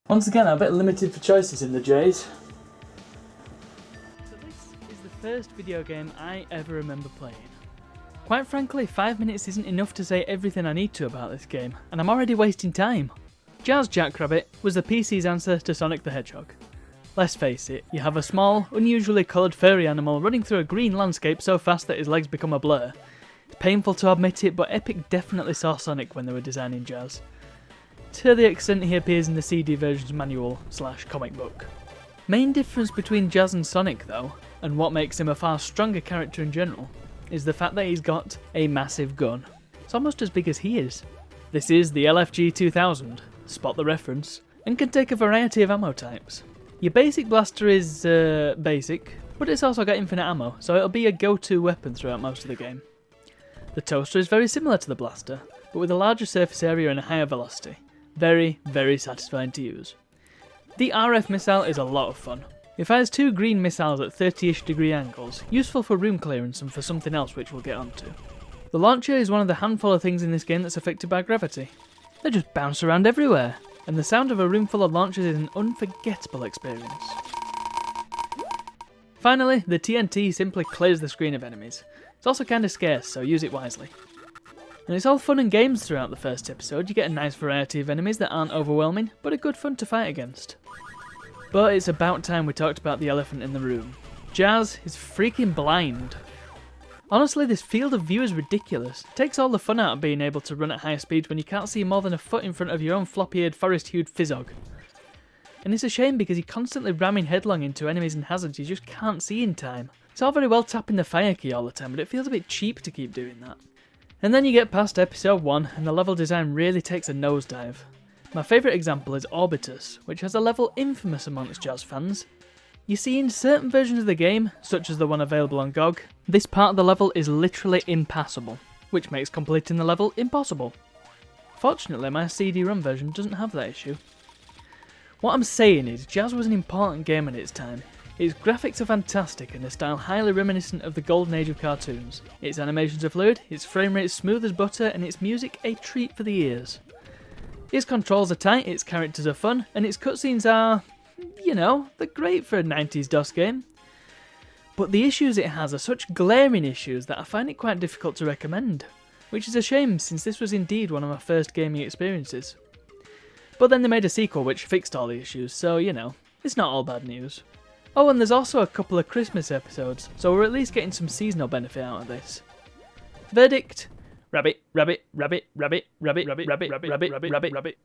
Once again, I'm a bit limited for choices in the J's. So this is the first video game I ever remember playing. Quite frankly, 5 minutes isn't enough to say everything I need to about this game, and I'm already wasting time. Jazz Jackrabbit was the PC's answer to Sonic the Hedgehog. Let's face it, you have a small, unusually coloured furry animal running through a green landscape so fast that his legs become a blur. It's painful to admit it, but Epic definitely saw Sonic when they were designing Jazz. To the extent he appears in the CD version's manual / comic book. Main difference between Jazz and Sonic though, and what makes him a far stronger character in general, is the fact that he's got a massive gun. It's almost as big as he is. This is the LFG 2000, spot the reference, and can take a variety of ammo types. Your basic blaster is basic, but it's also got infinite ammo, so it'll be a go-to weapon throughout most of the game. The toaster is very similar to the blaster, but with a larger surface area and a higher velocity. Very, very satisfying to use. The RF missile is a lot of fun. It fires 2 green missiles at 30-ish degree angles, useful for room clearance and for something else which we'll get onto. The launcher is one of the handful of things in this game that's affected by gravity. They just bounce around everywhere, and the sound of a room full of launchers is an unforgettable experience. Finally, the TNT simply clears the screen of enemies. It's also kinda scarce, so use it wisely. And it's all fun and games throughout the first episode. You get a nice variety of enemies that aren't overwhelming, but are good fun to fight against. But it's about time we talked about the elephant in the room. Jazz is freaking blind. Honestly, this field of view is ridiculous. It takes all the fun out of being able to run at higher speeds when you can't see more than a foot in front of your own floppy-eared, forest-hued fizzog. And it's a shame because you're constantly ramming headlong into enemies and hazards you just can't see in time. It's all very well tapping the fire key all the time, but it feels a bit cheap to keep doing that. And then you get past episode 1 and the level design really takes a nosedive. My favourite example is Orbitus, which has a level infamous amongst Jazz fans. You see, in certain versions of the game, such as the one available on GOG, this part of the level is literally impassable, which makes completing the level impossible. Fortunately, my cd-rom version doesn't have that issue. What I'm saying is, Jazz was an important game at its time. Its graphics are fantastic and a style highly reminiscent of the golden age of cartoons. Its animations are fluid, its frame rate is smooth as butter, and its music a treat for the ears. Its controls are tight, its characters are fun, and its cutscenes are, you know, they're great for a 90s DOS game. But the issues it has are such glaring issues that I find it quite difficult to recommend, which is a shame since this was indeed one of my first gaming experiences. But then they made a sequel which fixed all the issues, so you know, it's not all bad news. Oh, and there's also a couple of Christmas episodes, so we're at least getting some seasonal benefit out of this. Verdict: rabbit, rabbit, rabbit, rabbit, rabbit, rabbit, rabbit, rabbit, rabbit, rabbit, rabbit.